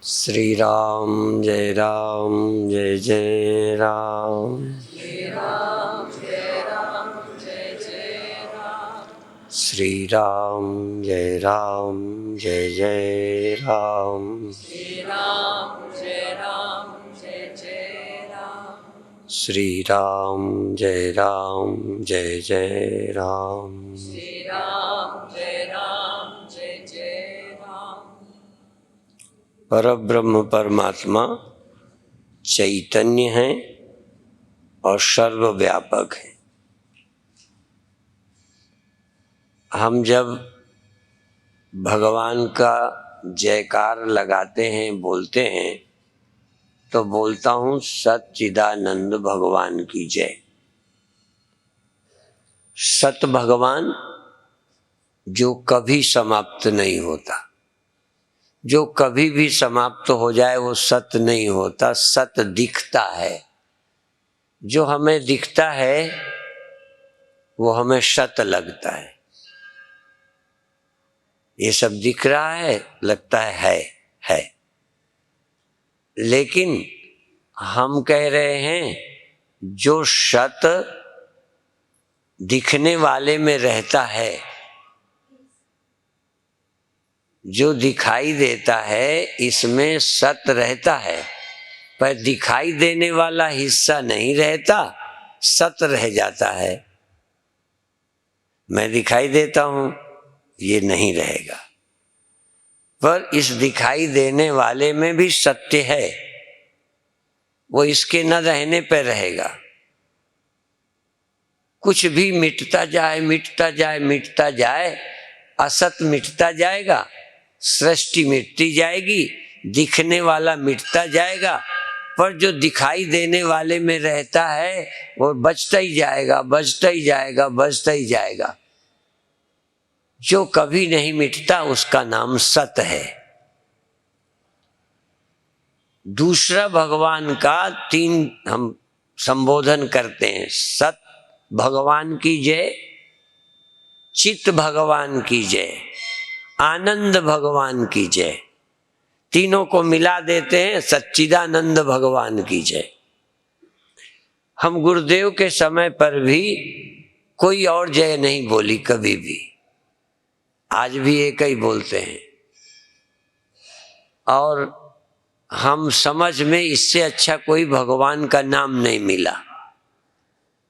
श्री राम जय जय राम। श्री राम जय जय राम। श्री राम जय जय राम। श्री राम जय जय राम। श्री राम जय जय राम। श्री राम जय जय राम। परब्रह्म परमात्मा चैतन्य है और सर्वव्यापक है। हम जब भगवान का जयकार लगाते हैं, बोलते हैं, तो बोलता हूँ सच्चिदानंद भगवान की जय। सत भगवान जो कभी समाप्त नहीं होता, जो कभी भी समाप्त हो जाए वो सत नहीं होता, सत दिखता है। जो हमें दिखता है वो हमें सत लगता है। ये सब दिख रहा है, लगता है। लेकिन हम कह रहे हैं जो सत दिखने वाले में रहता है, जो दिखाई देता है, इसमें सत रहता है, पर दिखाई देने वाला हिस्सा नहीं रहता, सत रह जाता है। मैं दिखाई देता हूं, ये नहीं रहेगा, पर इस दिखाई देने वाले में भी सत्य है, वो इसके न रहने पर रहेगा। कुछ भी मिटता जाए, मिटता जाए, मिटता जाए, असत मिटता जाएगा, सृष्टि मिटती जाएगी, दिखने वाला मिटता जाएगा, पर जो दिखाई देने वाले में रहता है वो बचता ही जाएगा, बचता ही जाएगा, बचता ही जाएगा। जो कभी नहीं मिटता उसका नाम सत है। दूसरा भगवान का 3 हम संबोधन करते हैं। सत भगवान की जय, चित भगवान की जय, आनंद भगवान की जय। तीनों को मिला देते हैं सच्चिदानंद भगवान की जय। हम गुरुदेव के समय पर भी कोई और जय नहीं बोली कभी भी, आज भी एक ही बोलते हैं। और हम समझ में इससे अच्छा कोई भगवान का नाम नहीं मिला।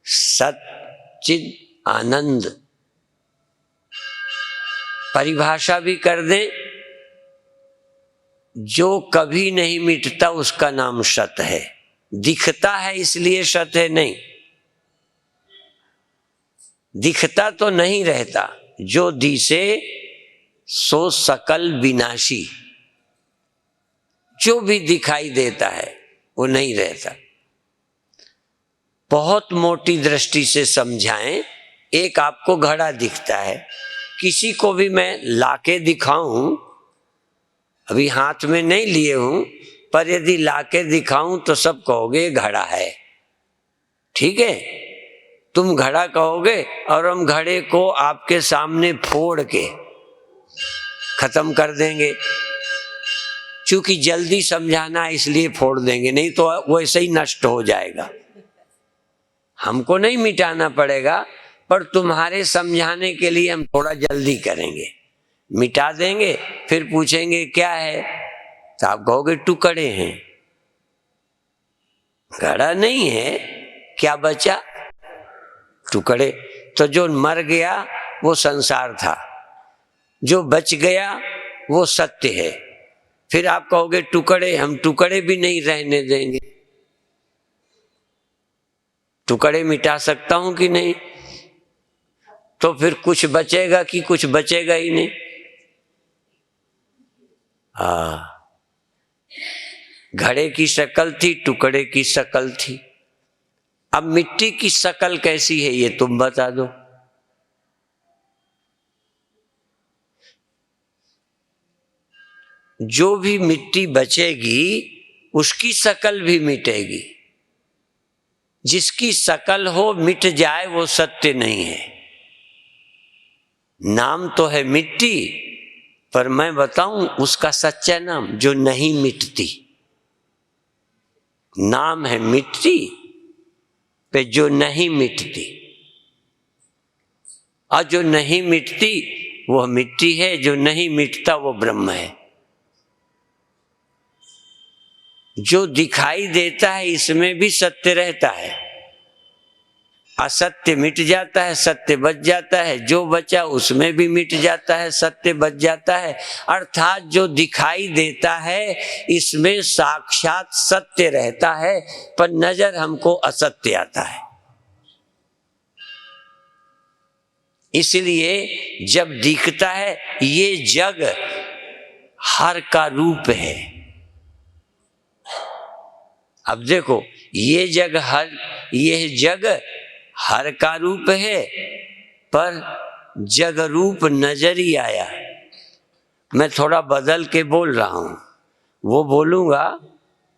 सच्चिद आनंद परिभाषा भी कर दें, जो कभी नहीं मिटता उसका नाम सत है। दिखता है इसलिए सत है नहीं, दिखता तो नहीं रहता। जो दिसे सो सकल विनाशी, जो भी दिखाई देता है वो नहीं रहता। बहुत मोटी दृष्टि से समझाएं, एक आपको घड़ा दिखता है, किसी को भी मैं लाके दिखाऊं, अभी हाथ में नहीं लिए हूं, पर यदि लाके दिखाऊं तो सब कहोगे घड़ा है, ठीक है। तुम घड़ा कहोगे और हम घड़े को आपके सामने फोड़ के खत्म कर देंगे। चूंकि जल्दी समझाना है इसलिए फोड़ देंगे, नहीं तो वो ऐसे ही नष्ट हो जाएगा। हमको नहीं मिटाना पड़ेगा, पर तुम्हारे समझाने के लिए हम थोड़ा जल्दी करेंगे, मिटा देंगे। फिर पूछेंगे क्या है, तो आप कहोगे टुकड़े हैं, घड़ा नहीं है, क्या बचा, टुकड़े। तो जो मर गया वो संसार था, जो बच गया वो सत्य है। फिर आप कहोगे टुकड़े, हम टुकड़े भी नहीं रहने देंगे। टुकड़े मिटा सकता हूं कि नहीं, तो फिर कुछ बचेगा कि कुछ बचेगा ही नहीं। घड़े की शक्ल थी, टुकड़े की शक्ल थी। अब मिट्टी की शक्ल कैसी है ये तुम बता दो। जो भी मिट्टी बचेगी उसकी शक्ल भी मिटेगी। जिसकी शक्ल हो मिट जाए वो सत्य नहीं है। नाम तो है मिट्टी, पर मैं बताऊं उसका सच्चा नाम, जो नहीं मिटती। नाम है मिट्टी पे जो नहीं मिटती, और जो नहीं मिटती वो मिट्टी है, जो नहीं मिटता वो ब्रह्म है। जो दिखाई देता है इसमें भी सत्य रहता है, असत्य मिट जाता है, सत्य बच जाता है, जो बचा उसमें भी मिट जाता है, सत्य बच जाता है। अर्थात जो दिखाई देता है इसमें साक्षात सत्य रहता है, पर नजर हमको असत्य आता है। इसलिए जब दिखता है ये जग हर का रूप है। अब देखो ये जग हर का रूप है, पर जग रूप नजर ही आया। मैं थोड़ा बदल के बोल रहा हूं, वो बोलूंगा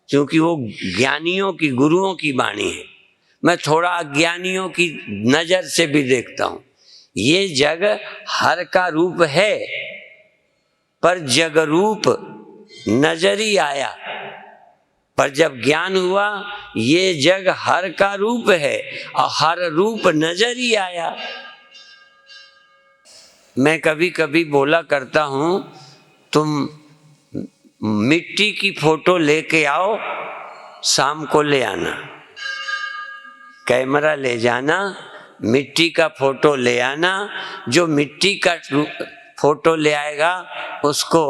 क्योंकि वो ज्ञानियों की, गुरुओं की वाणी है। मैं थोड़ा अज्ञानियों की नजर से भी देखता हूं। ये जग हर का रूप है, पर जग रूप नजर ही आया। पर जब ज्ञान हुआ ये जग हर का रूप है और हर रूप नजर ही आया। मैं कभी कभी बोला करता हूं, तुम मिट्टी की फोटो लेके आओ, शाम को ले आना, कैमरा ले जाना, मिट्टी का फोटो ले आना। जो मिट्टी का फोटो ले आएगा उसको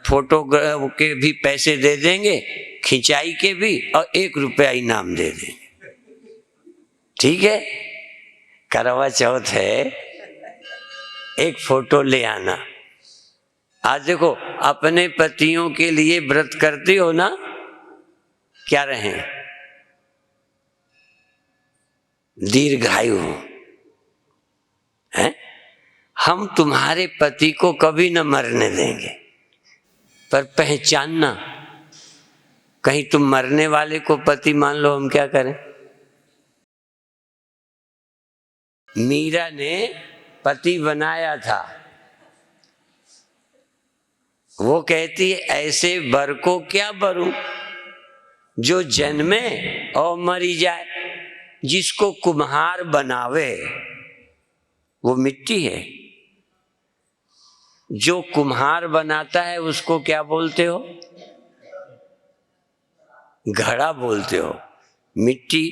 फोटो के भी पैसे दे देंगे, खिंचाई के भी, और 1 रुपया इनाम दे देंगे। ठीक है, करवा चौथ है, एक फोटो ले आना। आज देखो अपने पतियों के लिए व्रत करते हो ना, क्या रहे, दीर्घायु है। हम तुम्हारे पति को कभी न मरने देंगे, पर पहचानना, कहीं तुम मरने वाले को पति मान लो, हम क्या करें। मीरा ने पति बनाया था, वो कहती है ऐसे बर को क्या बरूं जो जन्मे और मरी जाए। जिसको कुम्हार बनावे वो मिट्टी है, जो कुम्हार बनाता है उसको क्या बोलते हो, घड़ा बोलते हो। मिट्टी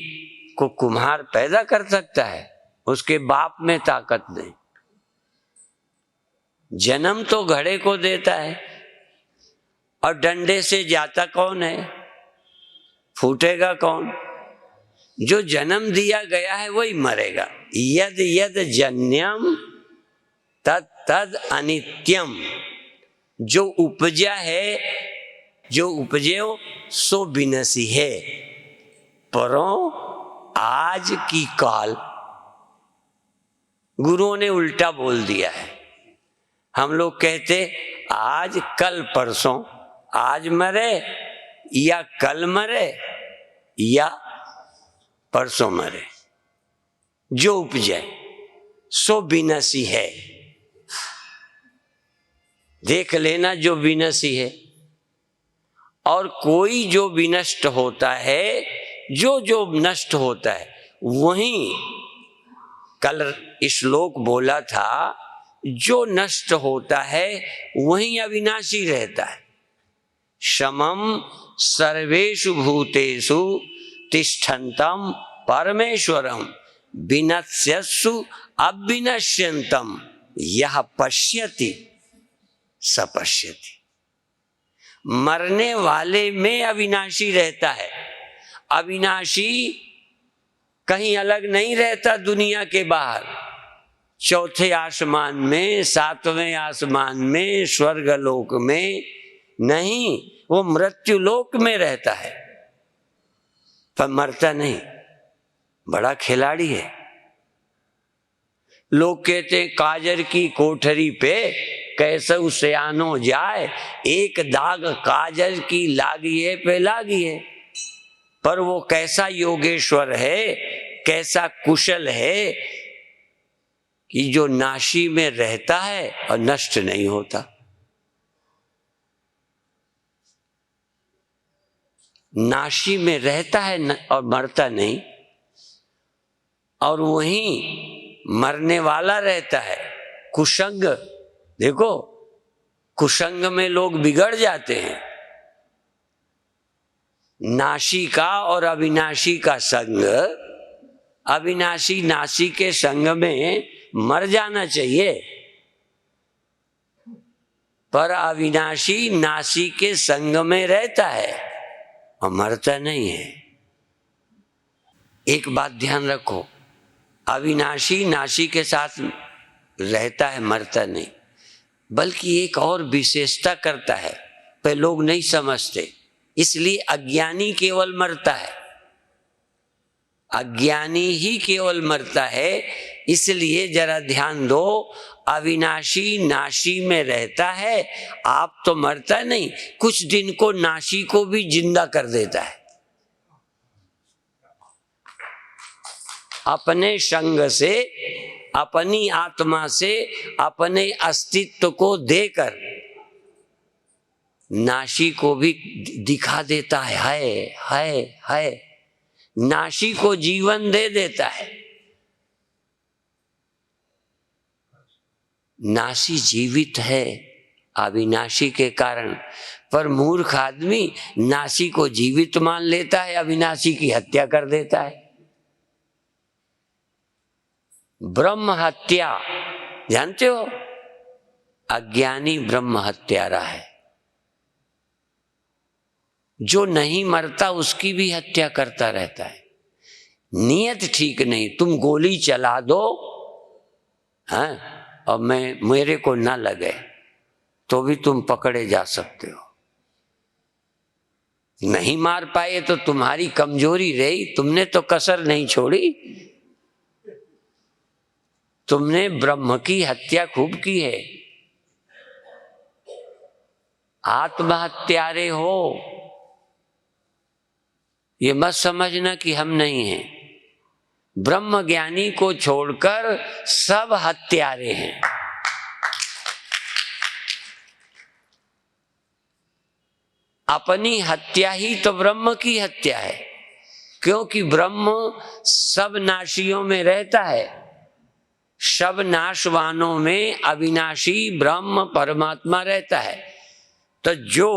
को कुम्हार पैदा कर सकता है, उसके बाप में ताकत नहीं। जन्म तो घड़े को देता है, और डंडे से जाता कौन है, फूटेगा कौन। जो जन्म दिया गया है वही मरेगा। यद यद जन्यम तद तद अनित्यम। जो उपजा है, जो उपजे सो विनशी है, परों आज की काल। गुरुओं ने उल्टा बोल दिया है। हम लोग कहते आज कल परसों, आज मरे या कल मरे या परसों मरे। जो उपजे सो विनशी है। देख लेना जो विनशी है। और कोई जो विनष्ट होता है, जो जो नष्ट होता है वही, कल श्लोक बोला था, जो नष्ट होता है वही अविनाशी रहता है। समम सर्वेषु भूतेषु तिष्ठन्तम परमेश्वरम विनश्यसु अविनश्यन्तम यह पश्यति स पश्यति। मरने वाले में अविनाशी रहता है। अविनाशी कहीं अलग नहीं रहता दुनिया के बाहर, चौथे आसमान में, 7वें आसमान में, स्वर्गलोक में नहीं, वो मृत्यु लोक में रहता है, पर मरता नहीं। बड़ा खिलाड़ी है। लोग कहते हैं काजर की कोठरी पे कैसे सयानो जाए, एक दाग काजल की लागिए पे लागी है। पर वो कैसा योगेश्वर है, कैसा कुशल है कि जो नाशी में रहता है और नष्ट नहीं होता। नाशी में रहता है और मरता नहीं, और वहीं मरने वाला रहता है। कुसंग, देखो कुसंग में लोग बिगड़ जाते हैं। नाशी का और अविनाशी का संग, अविनाशी नाशी के संग में मर जाना चाहिए, पर अविनाशी नाशी के संग में रहता है और मरता नहीं है। एक बात ध्यान रखो, अविनाशी नाशी के साथ रहता है, मरता नहीं, बल्कि एक और विशेषता करता है, पर लोग नहीं समझते, इसलिए अज्ञानी केवल मरता है, अज्ञानी ही केवल मरता है। इसलिए जरा ध्यान दो, अविनाशी नाशी में रहता है, आप तो मरता नहीं, कुछ दिन को नाशी को भी जिंदा कर देता है। अपने संग से, अपनी आत्मा से, अपने अस्तित्व को देकर नाशी को भी दिखा देता है, नाशी को जीवन दे देता है। नाशी जीवित है अविनाशी के कारण, पर मूर्ख आदमी नाशी को जीवित मान लेता है, अविनाशी की हत्या कर देता है। ब्रह्म हत्या जानते हो, अज्ञानी ब्रह्म हत्यारा है। जो नहीं मरता उसकी भी हत्या करता रहता है। नियत ठीक नहीं, तुम गोली चला दो हाँ, और मेरे को ना लगे तो भी तुम पकड़े जा सकते हो। नहीं मार पाए तो तुम्हारी कमजोरी रही, तुमने तो कसर नहीं छोड़ी, तुमने ब्रह्म की हत्या खूब की है। आत्महत्यारे हो, ये मत समझना कि हम नहीं हैं। ब्रह्म ज्ञानी को छोड़कर सब हत्यारे हैं। अपनी हत्या ही तो ब्रह्म की हत्या है, क्योंकि ब्रह्म सब नाशियों में रहता है। सब नाशवानों में अविनाशी ब्रह्म परमात्मा रहता है। तो जो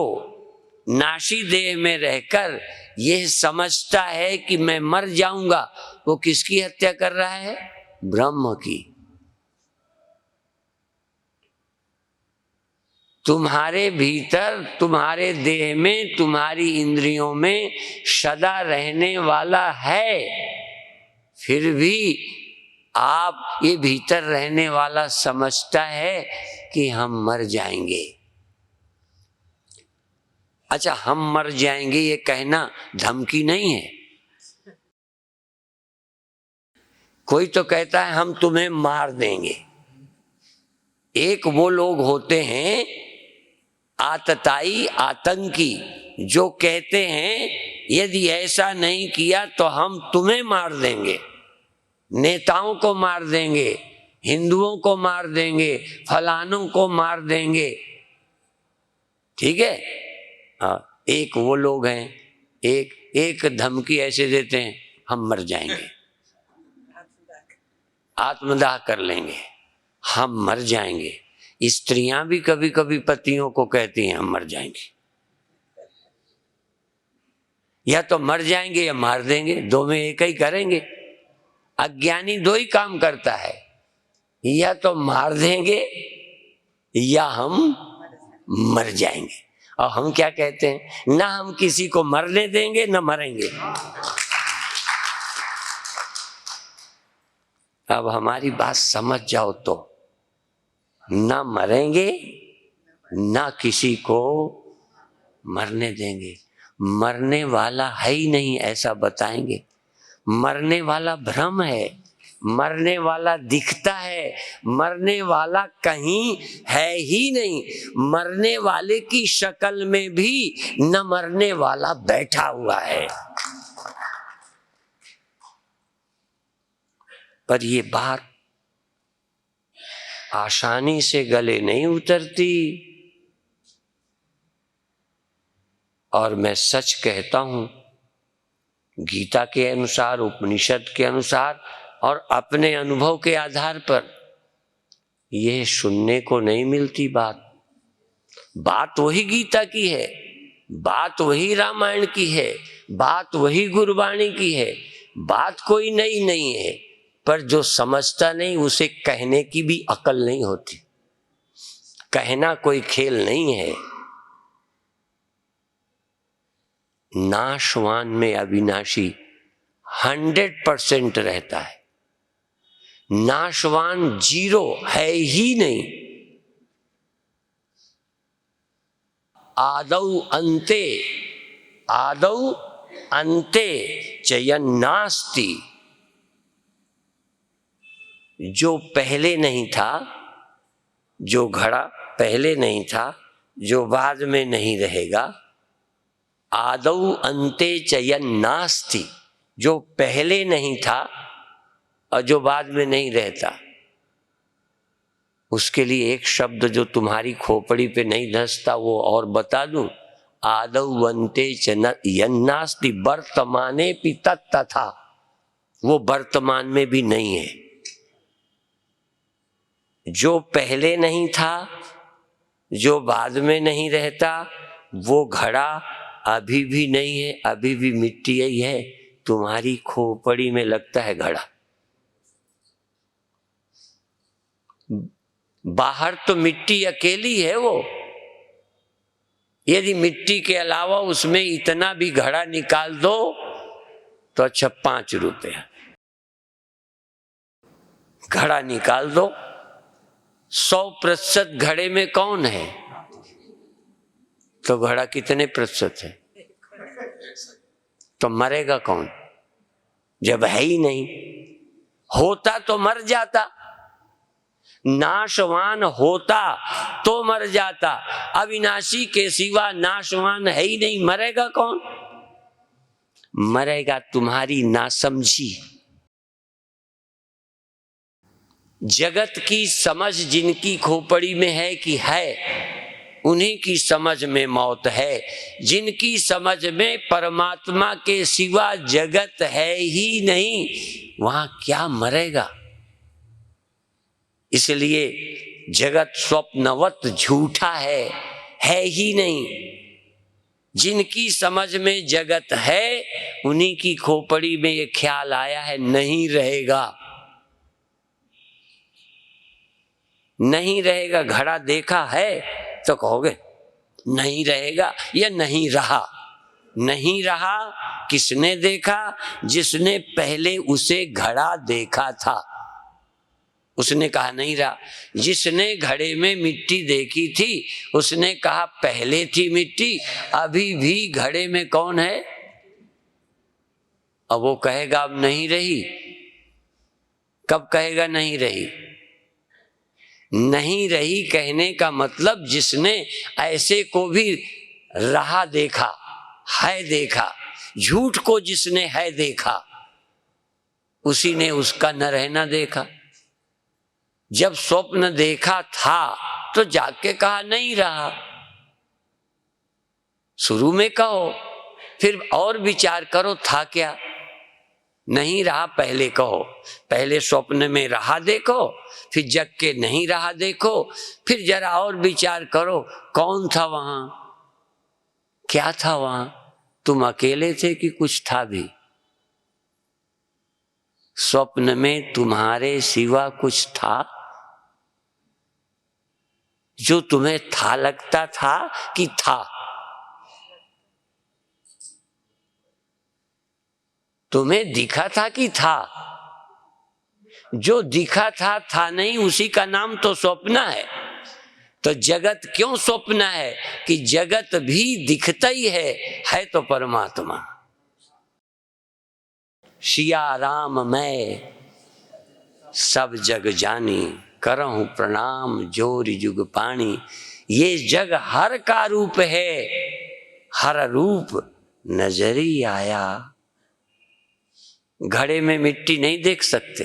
नाशी देह में रहकर यह समझता है कि मैं मर जाऊंगा, वो किसकी हत्या कर रहा है? ब्रह्म की। तुम्हारे भीतर, तुम्हारे देह में, तुम्हारी इंद्रियों में सदा रहने वाला है, फिर भी आप ये भीतर रहने वाला समझता है कि हम मर जाएंगे। अच्छा, हम मर जाएंगे ये कहना धमकी नहीं है। कोई तो कहता है हम तुम्हें मार देंगे। एक वो लोग होते हैं आतताई, आतंकी, जो कहते हैं यदि ऐसा नहीं किया तो हम तुम्हें मार देंगे, नेताओं को मार देंगे, हिंदुओं को मार देंगे, फलानों को मार देंगे। ठीक है, हाँ, एक वो लोग हैं, एक धमकी ऐसे देते हैं हम मर जाएंगे, आत्मदाह कर लेंगे, हम मर जाएंगे। स्त्रियां भी कभी कभी पतियों को कहती हैं हम मर जाएंगे, या तो मर जाएंगे या मार देंगे, दो में एक ही करेंगे। अज्ञानी दो ही काम करता है, या तो मार देंगे या हम मर जाएंगे। और हम क्या कहते हैं, ना हम किसी को मरने देंगे ना मरेंगे। अब हमारी बात समझ जाओ तो, ना मरेंगे ना किसी को मरने देंगे। मरने वाला है ही नहीं ऐसा बताएंगे। मरने वाला भ्रम है, मरने वाला दिखता है, मरने वाला कहीं है ही नहीं। मरने वाले की शक्ल में भी न मरने वाला बैठा हुआ है। पर ये बात आसानी से गले नहीं उतरती, और मैं सच कहता हूं, गीता के अनुसार, उपनिषद के अनुसार और अपने अनुभव के आधार पर यह सुनने को नहीं मिलती बात। बात वही गीता की है, बात वही रामायण की है, बात वही गुरबाणी की है, बात कोई नई नहीं है। पर जो समझता नहीं उसे कहने की भी अकल नहीं होती। कहना कोई खेल नहीं है। नाशवान में अविनाशी 100% रहता है, नाशवान 0 है ही नहीं। आदौ अन्ते, आदौ अन्ते चयन्नास्ति। जो पहले नहीं था, जो घड़ा पहले नहीं था, जो बाद में नहीं रहेगा, आदौ अन्ते चयन्नास्ति, जो पहले नहीं था और जो बाद में नहीं रहता, उसके लिए एक शब्द जो तुम्हारी खोपड़ी पे नहीं धंसता वो और बता दूं। आदौ अन्ते चयन्नास्ति वर्तमाने पि तत्तथा, वो वर्तमान में भी नहीं है। जो पहले नहीं था, जो बाद में नहीं रहता, वो घड़ा अभी भी नहीं है, अभी भी मिट्टी ही है। तुम्हारी खोपड़ी में लगता है घड़ा, बाहर तो मिट्टी अकेली है वो। यदि मिट्टी के अलावा उसमें इतना भी घड़ा निकाल दो तो अच्छा 5 रुपया। घड़ा निकाल दो, 100% घड़े में कौन है, तो घड़ा कितने प्रतिशत है? तो मरेगा कौन जब है ही नहीं? होता तो मर जाता, नाशवान होता तो मर जाता। अविनाशी के सिवा नाशवान है ही नहीं, मरेगा कौन? मरेगा तुम्हारी नासमझी। जगत की समझ जिनकी खोपड़ी में है कि है, उन्हीं की समझ में मौत है। जिनकी समझ में परमात्मा के सिवा जगत है ही नहीं, वहां क्या मरेगा? इसलिए जगत स्वप्नवत झूठा है ही नहीं। जिनकी समझ में जगत है, उन्हीं की खोपड़ी में ये ख्याल आया है नहीं रहेगा, नहीं रहेगा। घड़ा देखा है तो कहोगे नहीं रहेगा या नहीं रहा। नहीं रहा किसने देखा? जिसने पहले उसे घड़ा देखा था, उसने कहा नहीं रहा। जिसने घड़े में मिट्टी देखी थी, उसने कहा पहले थी मिट्टी, अभी भी घड़े में कौन है? अब वो कहेगा अब नहीं रही। कब कहेगा नहीं रही? नहीं रही कहने का मतलब जिसने ऐसे को भी रहा देखा, है देखा, झूठ को जिसने है देखा, उसी ने उसका न रहना देखा। जब स्वप्न देखा था तो जाग के कहा नहीं रहा। शुरू में कहो, फिर और विचार करो था क्या। नहीं रहा पहले कहो, पहले स्वप्न में रहा देखो, फिर जग के नहीं रहा देखो, फिर जरा और विचार करो कौन था वहां, क्या था वहां। तुम अकेले थे कि कुछ था भी? स्वप्न में तुम्हारे सिवा कुछ था जो तुम्हें था लगता था कि था? तुम्हें दिखा था कि था? जो दिखा था नहीं, उसी का नाम तो स्वप्न है। तो जगत क्यों स्वप्न है? कि जगत भी दिखता ही है तो परमात्मा। सिया राम मैं सब जग जानी, करहूं प्रणाम जोर जुग पानी। ये जग हर का रूप है, हर रूप नजरी आया। घड़े में मिट्टी नहीं देख सकते।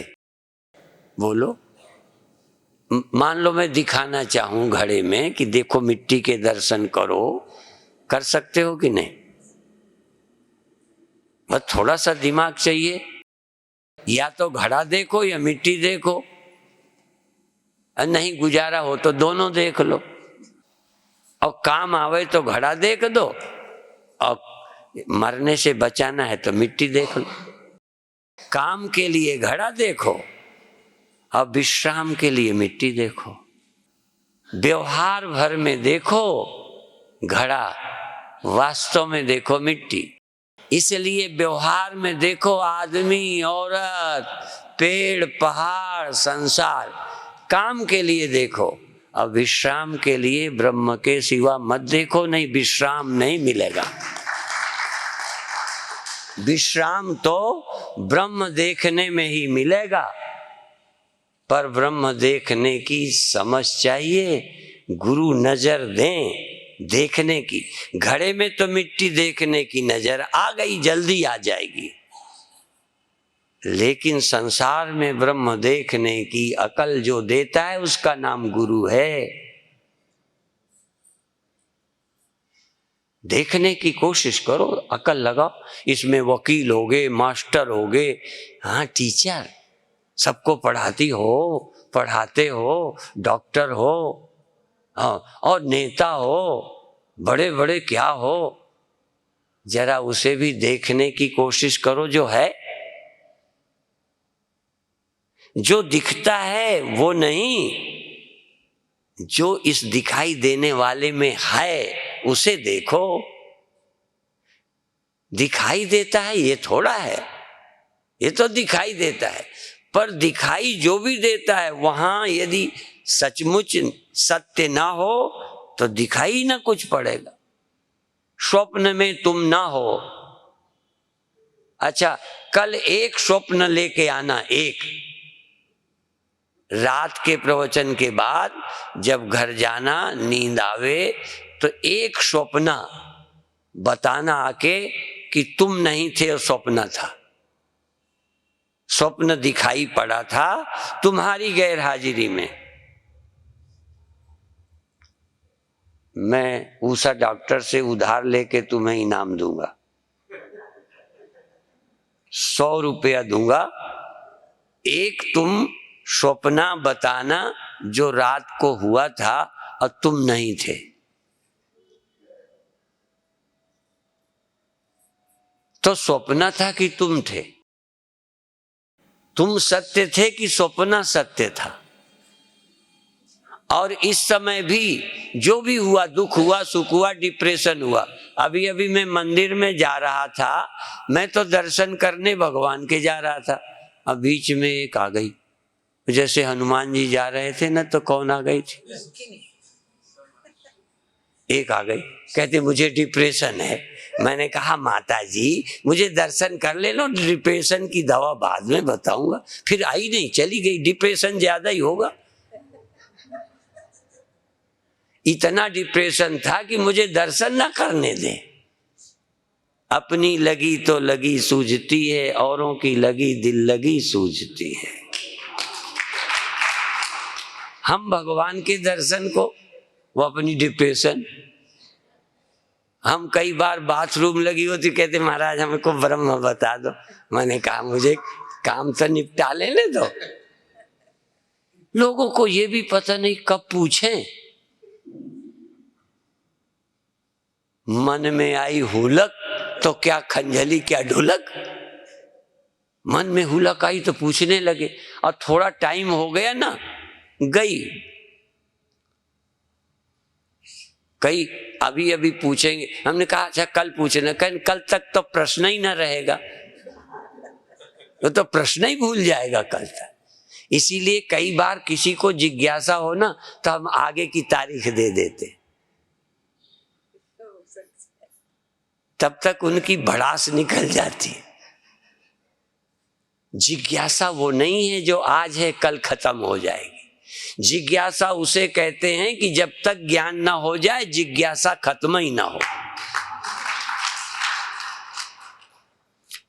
बोलो, मान लो मैं दिखाना चाहूं घड़े में कि देखो मिट्टी के दर्शन करो, कर सकते हो कि नहीं? बस थोड़ा सा दिमाग चाहिए, या तो घड़ा देखो या मिट्टी देखो, और नहीं गुजारा हो तो दोनों देख लो। और काम आवे तो घड़ा देख दो, और मरने से बचाना है तो मिट्टी देख लो। काम के लिए घड़ा देखो और विश्राम के लिए मिट्टी देखो। व्यवहार भर में देखो घड़ा, वास्तव में देखो मिट्टी। इसलिए व्यवहार में देखो आदमी, औरत, पेड़, पहाड़, संसार। काम के लिए देखो, और विश्राम के लिए ब्रह्म के सिवा मत देखो, नहीं विश्राम नहीं मिलेगा। विश्राम तो ब्रह्म देखने में ही मिलेगा, पर ब्रह्म देखने की समझ चाहिए, गुरु नजर दें देखने की। घड़े में तो मिट्टी देखने की नजर आ गई, जल्दी आ जाएगी, लेकिन संसार में ब्रह्म देखने की अकल जो देता है उसका नाम गुरु है। देखने की कोशिश करो, अकल लगाओ। इसमें वकील हो गए, मास्टर हो गए, हाँ टीचर, सबको पढ़ाती हो, पढ़ाते हो, डॉक्टर हो, हाँ, और नेता हो, बड़े बड़े क्या हो, जरा उसे भी देखने की कोशिश करो जो है। जो दिखता है वो नहीं, जो इस दिखाई देने वाले में है उसे देखो। दिखाई देता है ये थोड़ा है, ये तो दिखाई देता है, पर दिखाई जो भी देता है वहां यदि सचमुच सत्य ना हो तो दिखाई ना कुछ पड़ेगा। स्वप्न में तुम ना हो, अच्छा कल एक स्वप्न लेके आना, एक रात के प्रवचन के बाद जब घर जाना, नींद आवे तो एक स्वप्न बताना आके कि तुम नहीं थे और स्वप्न था, स्वप्न दिखाई पड़ा था तुम्हारी गैर हाजिरी में। मैं उषा डॉक्टर से उधार लेके तुम्हें इनाम दूंगा, 100 रुपया दूंगा। एक तुम स्वप्न बताना जो रात को हुआ था और तुम नहीं थे। तो स्वप्न था कि तुम थे? तुम सत्य थे कि स्वप्न सत्य था? और इस समय भी जो भी हुआ, दुख हुआ, सुख हुआ, डिप्रेशन हुआ। अभी अभी मैं मंदिर में जा रहा था, मैं तो दर्शन करने भगवान के जा रहा था, अब बीच में एक आ गई, जैसे हनुमान जी जा रहे थे ना, तो कौन आ गई थी? एक आ गई, कहते मुझे डिप्रेशन है। मैंने कहा माता जी मुझे दर्शन कर ले लो, डिप्रेशन की दवा बाद में बताऊंगा। फिर आई नहीं, चली गई, डिप्रेशन ज्यादा ही होगा। इतना डिप्रेशन था कि मुझे दर्शन ना करने दे। अपनी लगी तो लगी सूझती है, औरों की लगी दिल लगी सूझती है। हम भगवान के दर्शन को, वो अपनी डिप्रेशन। हम कई बार बाथरूम लगी होती, कहते महाराज हमको ब्रह्म बता दो। मैंने कहा मुझे काम तो निपटा लेने दो। लोगों को ये भी पता नहीं कब पूछें। मन में आई हुलक तो क्या खंजली क्या ढोलक। मन में हुलक आई तो पूछने लगे, और थोड़ा टाइम हो गया ना, गई। कई अभी अभी पूछेंगे, हमने कहा अच्छा कल पूछना, कल तक तो प्रश्न ही ना रहेगा, वो तो प्रश्न ही भूल जाएगा कल तक। इसीलिए कई बार किसी को जिज्ञासा हो ना, तो हम आगे की तारीख दे देते, तब तक उनकी भड़ास निकल जाती है। जिज्ञासा वो नहीं है जो आज है कल खत्म हो जाएगी। जिज्ञासा उसे कहते हैं कि जब तक ज्ञान ना हो जाए जिज्ञासा खत्म ही ना हो।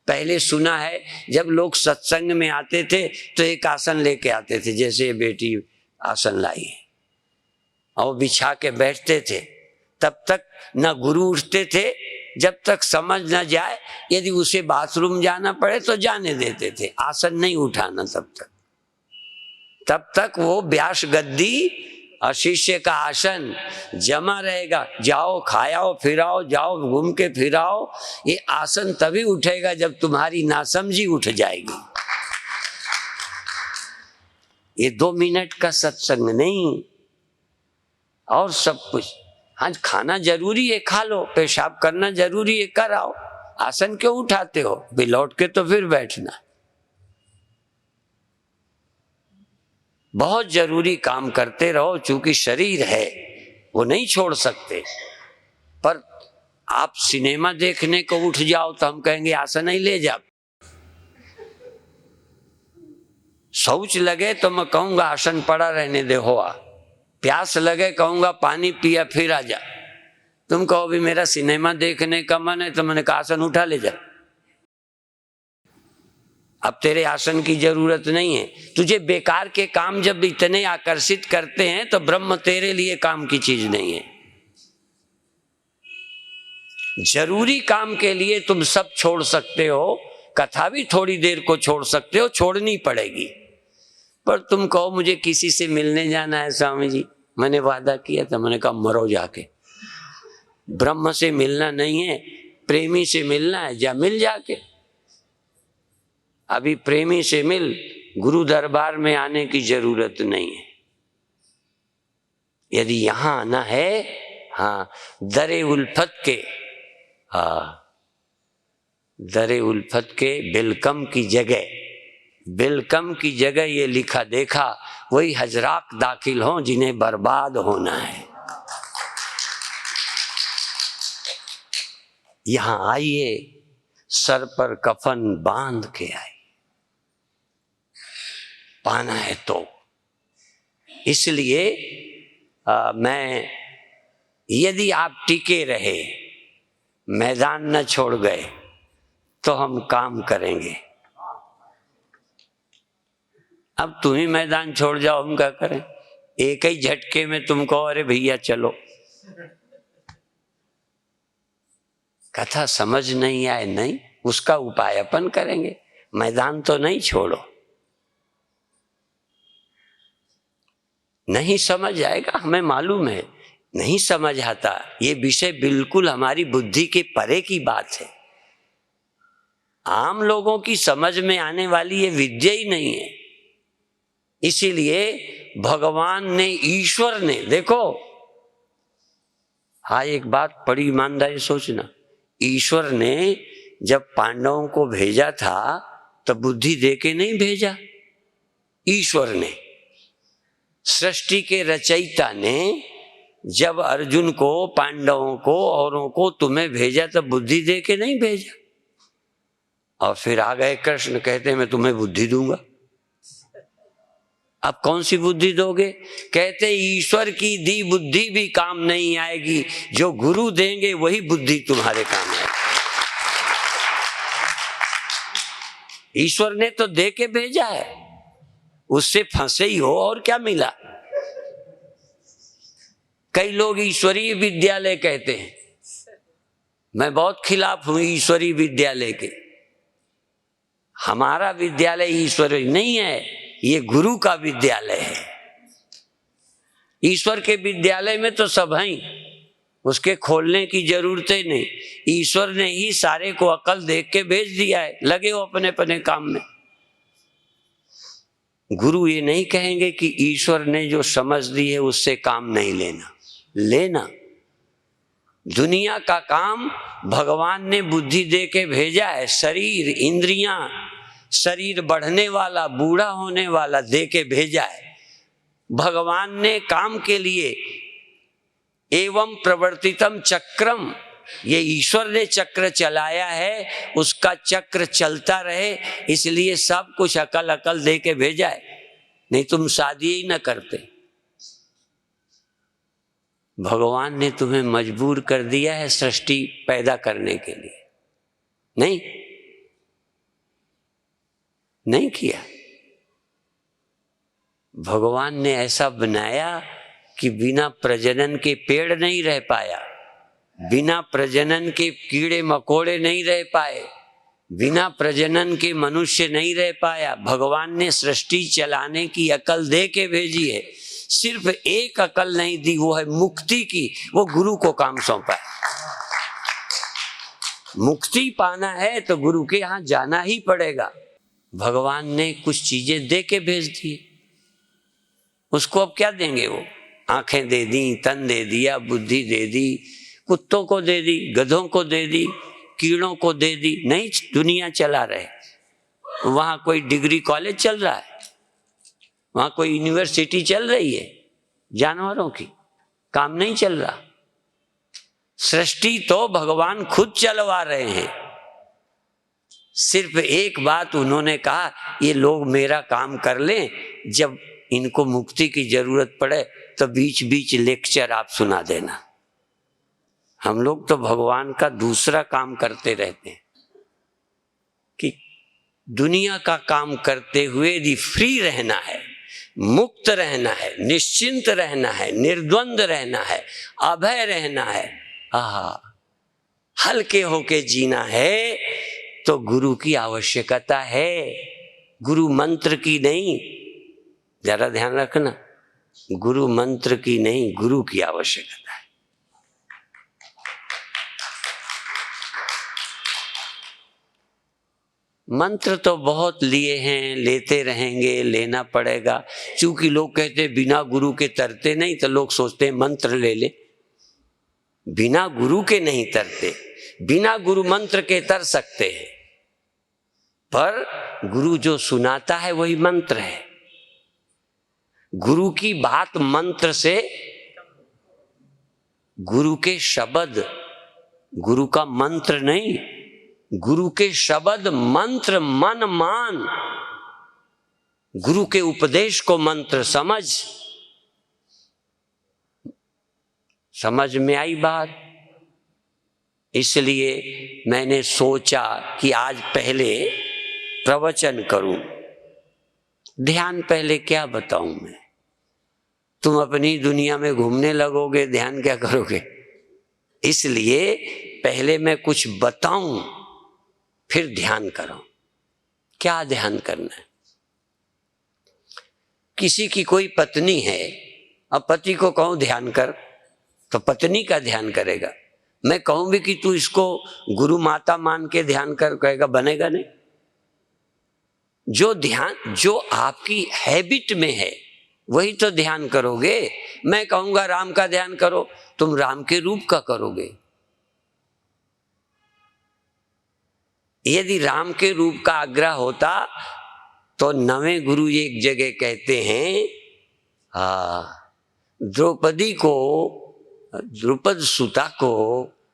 पहले सुना है जब लोग सत्संग में आते थे तो एक आसन लेके आते थे, जैसे ये बेटी आसन लाई है, और बिछा के बैठते थे। तब तक न गुरु उठते थे जब तक समझ न जाए, यदि उसे बाथरूम जाना पड़े तो जाने देते थे, आसन नहीं उठाना तब तक वो व्यास गद्दी और शिष्य का आसन जमा रहेगा। जाओ खाओ फिराओ, जाओ घूम के फिराओ, ये आसन तभी उठेगा जब तुम्हारी नासमझी उठ जाएगी। ये 2 मिनट का सत्संग नहीं, और सब कुछ। हाँ, खाना जरूरी है, खा लो, पेशाब करना जरूरी है, कराओ, आसन क्यों उठाते हो? भी लौट के तो फिर बैठना। बहुत जरूरी काम करते रहो, चूंकि शरीर है वो नहीं छोड़ सकते। पर आप सिनेमा देखने को उठ जाओ तो हम कहेंगे आसन ही ले जाओ। शौच लगे तो मैं कहूंगा आसन पड़ा रहने दे, हो। प्यास लगे कहूंगा पानी पिया फिर आ जा। तुम कहो भी मेरा सिनेमा देखने का मन है, तो मैंने कहा आसन उठा ले जा। अब तेरे आसन की जरूरत नहीं है। तुझे बेकार के काम जब इतने आकर्षित करते हैं तो ब्रह्म तेरे लिए काम की चीज नहीं है। जरूरी काम के लिए तुम सब छोड़ सकते हो, कथा भी थोड़ी देर को छोड़ सकते हो, छोड़नी पड़ेगी। पर तुम कहो मुझे किसी से मिलने जाना है स्वामी जी, मैंने वादा किया था, मैंने कहा मरो जाके। ब्रह्म से मिलना नहीं है, प्रेमी से मिलना है, जा मिल जाके। अभी प्रेमी से मिल, गुरु दरबार में आने की जरूरत नहीं है। यदि यहां आना है, हाँ, दरे उल्फत के, हाँ, दरे उल्फत के बिलकम की जगह, बिलकम की जगह ये लिखा देखा, वही हजरात दाखिल हों जिन्हें बर्बाद होना है। यहां आइए, सर पर कफन बांध के आइए, पाना है तो। इसलिए मैं, यदि आप टिके रहे, मैदान न छोड़ गए, तो हम काम करेंगे। अब तुम ही मैदान छोड़ जाओ, हम क्या करें? एक ही झटके में तुम कहो अरे भैया चलो। कथा समझ नहीं आए, नहीं, उसका उपाय अपन करेंगे, मैदान तो नहीं छोड़ो। नहीं समझ आएगा, हमें मालूम है, नहीं समझ आता। ये विषय बिल्कुल हमारी बुद्धि के परे की बात है। आम लोगों की समझ में आने वाली ये विद्या ही नहीं है। इसीलिए भगवान ने, ईश्वर ने, देखो, हाँ, एक बात बड़ी ईमानदारी सोचना, ईश्वर ने जब पांडवों को भेजा था तो बुद्धि देके नहीं भेजा। ईश्वर ने, सृष्टि के रचयिता ने जब अर्जुन को, पांडवों को, औरों को तुम्हें भेजा तो बुद्धि देके नहीं भेजा। और फिर आ गए कृष्ण, कहते मैं तुम्हें बुद्धि दूंगा। अब कौन सी बुद्धि दोगे? कहते ईश्वर की दी बुद्धि भी काम नहीं आएगी, जो गुरु देंगे वही बुद्धि तुम्हारे काम आएगी। ईश्वर ने तो दे के भेजा है, उससे फंसे ही हो, और क्या मिला? कई लोग ईश्वरीय विद्यालय कहते हैं, मैं बहुत खिलाफ हूं ईश्वरीय विद्यालय के। हमारा विद्यालय ईश्वरीय नहीं है, ये गुरु का विद्यालय है। ईश्वर के विद्यालय में तो सब हैं, उसके खोलने की जरूरत ही नहीं। ईश्वर ने ही सारे को अकल देख के भेज दिया है, लगे हो अपने अपने काम में। गुरु ये नहीं कहेंगे कि ईश्वर ने जो समझ दी है उससे काम नहीं लेना। दुनिया का काम भगवान ने बुद्धि दे के भेजा है। शरीर, इंद्रियां, शरीर बढ़ने वाला, बूढ़ा होने वाला दे के भेजा है। भगवान ने काम के लिए एवं प्रवर्तितम चक्रम, ये ईश्वर ने चक्र चलाया है, उसका चक्र चलता रहे, इसलिए सब कुछ अकल दे के भेजा है। नहीं तुम शादी ही न करते। भगवान ने तुम्हें मजबूर कर दिया है सृष्टि पैदा करने के लिए, नहीं किया। भगवान ने ऐसा बनाया कि बिना प्रजनन के पेड़ नहीं रह पाया। बिना प्रजनन के कीड़े मकोड़े नहीं रह पाए, बिना प्रजनन के मनुष्य नहीं रह पाया। भगवान ने सृष्टि चलाने की अकल दे के भेजी है, सिर्फ एक अकल नहीं दी, वो है मुक्ति की। वो गुरु को काम सौंपा है। मुक्ति पाना है तो गुरु के यहां जाना ही पड़ेगा। भगवान ने कुछ चीजें दे के भेज दी, उसको अब क्या देंगे? वो आंखें दे दी, तन दे दिया, बुद्धि दे दी, कुत्तों को दे दी, गधों को दे दी, कीड़ों को दे दी, नहीं दुनिया चला रहे। वहां कोई डिग्री कॉलेज चल रहा है, वहां कोई यूनिवर्सिटी चल रही है जानवरों की, काम नहीं चल रहा। सृष्टि तो भगवान खुद चलवा रहे हैं। सिर्फ एक बात उन्होंने कहा, ये लोग मेरा काम कर लें, जब इनको मुक्ति की जरूरत पड़े तो बीच बीच लेक्चर आप सुना देना। हम लोग तो भगवान का दूसरा काम करते रहते हैं कि दुनिया का काम करते हुए यदि फ्री रहना है, मुक्त रहना है, निश्चिंत रहना है, निर्द्वंद रहना है, अभय रहना है, हल्के होके जीना है, तो गुरु की आवश्यकता है, गुरु मंत्र की नहीं। जरा ध्यान रखना, गुरु मंत्र की नहीं, गुरु की आवश्यकता है। मंत्र तो बहुत लिए हैं, लेते रहेंगे, लेना पड़ेगा। चूंकि लोग कहते हैं बिना गुरु के तरते नहीं, तो लोग सोचते हैं मंत्र ले ले। बिना गुरु के नहीं तरते, बिना गुरु मंत्र के तर सकते हैं, पर गुरु जो सुनाता है वही मंत्र है। गुरु की बात मंत्र से, गुरु के शब्द, गुरु का मंत्र नहीं, गुरु के शब्द मंत्र मन मान, गुरु के उपदेश को मंत्र समझ में आई बात। इसलिए मैंने सोचा कि आज पहले प्रवचन करूं। ध्यान पहले क्या बताऊं मैं? तुम अपनी दुनिया में घूमने लगोगे, ध्यान क्या करोगे? इसलिए पहले मैं कुछ बताऊं, फिर ध्यान करो। क्या ध्यान करना है? किसी की कोई पत्नी है, अब पति को कहूं ध्यान कर, तो पत्नी का ध्यान करेगा। मैं कहूं भी कि तू इसको गुरु माता मान के ध्यान कर, कहेगा, बनेगा नहीं। जो ध्यान जो आपकी हैबिट में है वही तो ध्यान करोगे। मैं कहूंगा राम का ध्यान करो, तुम राम के रूप का करोगे। यदि राम के रूप का आग्रह होता तो नवें गुरु एक जगह कहते हैं, द्रौपद सुता को,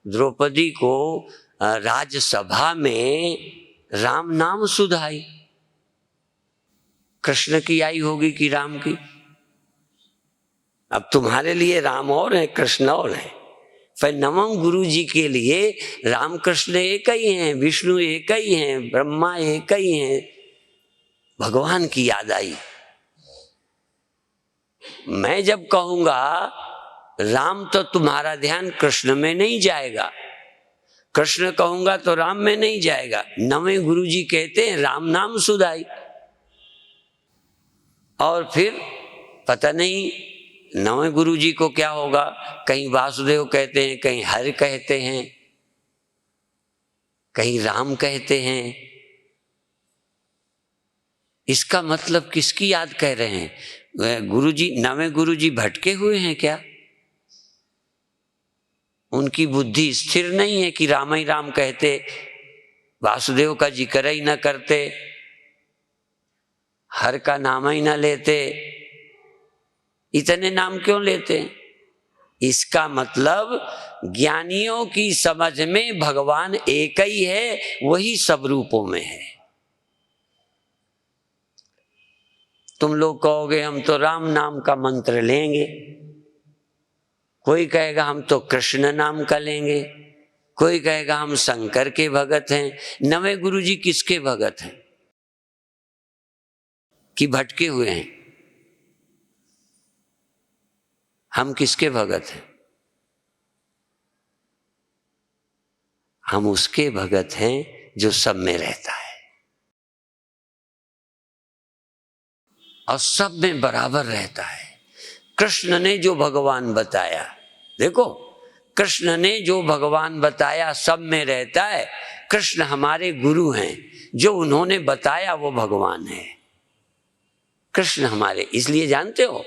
द्रौपदी को राजसभा में राम नाम सुधाई। कृष्ण की आई होगी कि राम की? अब तुम्हारे लिए राम और है, कृष्ण और है। फिर नवम गुरु जी के लिए राम कृष्ण एक ही हैं, विष्णु एक ही हैं, ब्रह्मा एक ही हैं। भगवान की याद आई। मैं जब कहूंगा राम, तो तुम्हारा ध्यान कृष्ण में नहीं जाएगा, कृष्ण कहूंगा तो राम में नहीं जाएगा। नवें गुरु जी कहते हैं राम नाम सुधाई। और फिर पता नहीं नवें गुरु जी को क्या होगा, कहीं वासुदेव कहते हैं, कहीं हरि कहते हैं, कहीं राम कहते हैं। इसका मतलब किसकी याद कह रहे हैं? गुरुजी, नवें गुरुजी भटके हुए हैं क्या? उनकी बुद्धि स्थिर नहीं है कि राम ही राम कहते, वासुदेव का जिक्र ही न करते, हर का नाम ही न लेते। इतने नाम क्यों लेते हैं? इसका मतलब ज्ञानियों की समझ में भगवान एक ही है, वही सब रूपों में है। तुम लोग कहोगे हम तो राम नाम का मंत्र लेंगे, कोई कहेगा हम तो कृष्ण नाम का लेंगे, कोई कहेगा हम शंकर के भगत हैं। नवें गुरुजी किसके भगत हैं कि भटके हुए हैं? हम किसके भगत हैं? हम उसके भगत हैं जो सब में रहता है और सब में बराबर रहता है। कृष्ण ने जो भगवान बताया, देखो कृष्ण ने जो भगवान बताया सब में रहता है। कृष्ण हमारे गुरु हैं, जो उन्होंने बताया वो भगवान है। कृष्ण हमारे, इसलिए जानते हो